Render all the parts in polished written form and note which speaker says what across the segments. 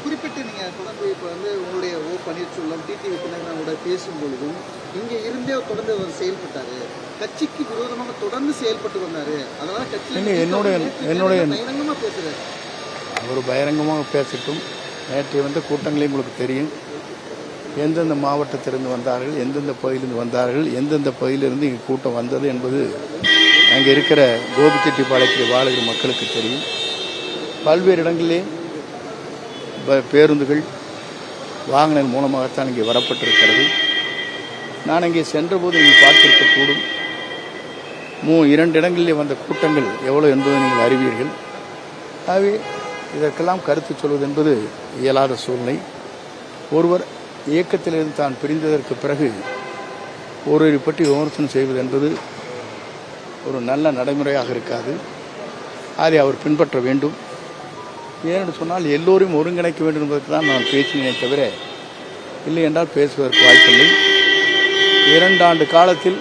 Speaker 1: குறிப்பிட்டு நீங்கள் தொடர்ந்து இப்போ உங்களுடைய பன்னீர்செல்வம் டிடிவி தினகரனோட பேசும்பொழுதும் இங்கே இருந்தே தொடர்ந்து அவர் செயல்பட்டார், கட்சிக்கு விரோதமாக தொடர்ந்து செயல்பட்டு வந்தார். அதனால கட்சியில் பகிரங்கமாக பேசுகிறார்.
Speaker 2: அவர் பகிரங்கமாக பேசட்டும். நேற்று கூட்டங்களே உங்களுக்கு தெரியும். எந்தெந்த மாவட்டத்திலிருந்து வந்தார்கள், எந்தெந்த பகுதியிலிருந்து வந்தார்கள், எந்தெந்த பகுதியிலிருந்து இங்கே கூட்டம் வந்தது என்பது அங்கே இருக்கிற கோபிச்செட்டிப்பாளையத்தில் வாழுகிற மக்களுக்கு தெரியும். பல்வேறு இடங்களிலே பேருந்துகள் வாகனங்கள் மூலமாகத்தான் இங்கே வரப்பட்டிருக்கிறது. நான் இங்கே சென்றபோது நீங்கள் பார்த்திருக்கக்கூடும். 2 இடங்களிலே வந்த கூட்டங்கள் எவ்வளோ என்பதை நீங்கள் அறிவீர்கள். ஆகவே இதற்கெல்லாம் கருத்து சொல்வது என்பது இயலாத சூழ்நிலை. ஒருவர் இயக்கத்திலிருந்து தான் பிரிந்ததற்கு பிறகு ஒருவரை பற்றி விமர்சனம் செய்வது என்பது ஒரு நல்ல நடைமுறையாக இருக்காது. அதை அவர் பின்பற்ற வேண்டும். ஏனென்று சொன்னால் எல்லோரையும் ஒருங்கிணைக்க வேண்டும் என்பதற்கு தான் நான் பேசினேன் தவிர இல்லை என்றால் பேசுவதற்கு வாய்ப்பில்லை. 2 ஆண்டு காலத்தில்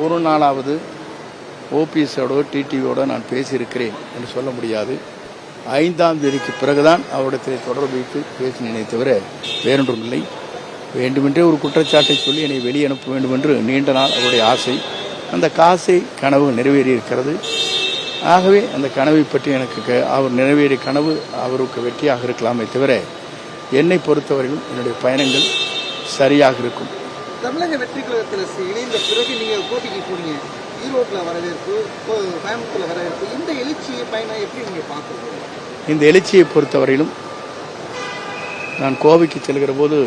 Speaker 2: ஒரு நாளாவது ஓபிஎஸோட டிடிவியோட நான் பேசியிருக்கிறேன் என்று சொல்ல முடியாது. 5ஆம் தேதிக்கு பிறகுதான் அவரிடத்தில் தொடர்பு வைத்து பேசினேனே தவிர வேறொன்றும் இல்லை. வேண்டுமென்றே ஒரு குற்றச்சாட்டை சொல்லி என்னை வெளியே அனுப்ப வேண்டும் என்று நீண்ட நாள் அவருடைய ஆசை. அந்த கனவு நிறைவேறியிருக்கிறது. ஆகவே அந்த கனவை பற்றி எனக்கு அவர் நிறைவேறிய கனவு அவருக்கு வெற்றியாக இருக்கலாமே தவிர என்னை பொறுத்தவரையிலும் என்னுடைய பயணங்கள் சரியாக இருக்கும்.
Speaker 1: தமிழக வெற்றி கழகத்தில் இணைந்த பிறகு நீங்கள் போட்டிக்கு போனீங்க. ஈரோட்டில் வரவேற்பு, கோயம்புத்தூரில் வரவேற்பு, இந்த எழுச்சியை பயணம் எப்படி நீங்கள் பார்க்குறீங்க?
Speaker 2: இந்த எழுச்சியை பொறுத்தவரையிலும் நான் கோவைக்கு செல்கிற போது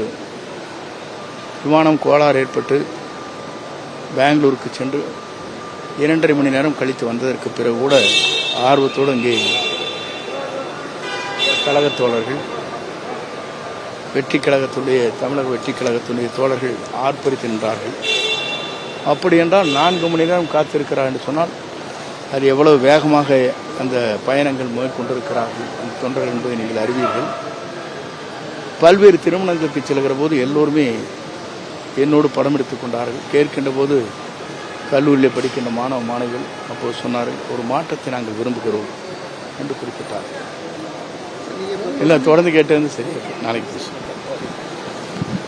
Speaker 2: விமானம் கோளாறு ஏற்பட்டு பெங்களூருக்கு சென்று 2.5 மணி நேரம் கழித்து வந்ததற்கு பிறகு கூட ஆர்வத்தோடு இங்கே கழகத் தோழர்கள், தமிழக வெற்றி கழகத்துடைய தோழர்கள் ஆர்ப்பரித்து நின்றார்கள். அப்படி என்றால் 4 மணி நேரம் காத்திருக்கிறார் என்று சொன்னால் அது எவ்வளவு வேகமாக அந்த பயணங்கள் மேற்கொண்டிருக்கிறார்கள் அந்த தொண்டர்கள் என்பதை நீங்கள் அறிவீர்கள். பல்வேறு திருமணங்களுக்கு செல்கிற போது எல்லோருமே என்னோடு படம் எடுத்துக் கொண்டார்கள். கேட்கின்ற போது கல்லூரியில் படிக்கின்ற மாணவ மாணவிகள் அப்போது சொன்னார்கள், ஒரு மாற்றத்தை நாங்கள் விரும்புகிறோம் என்று குறிப்பிட்டார்கள். இல்லை தொடர்ந்து கேட்டது சரி, நாளைக்கு பேசுவோம்.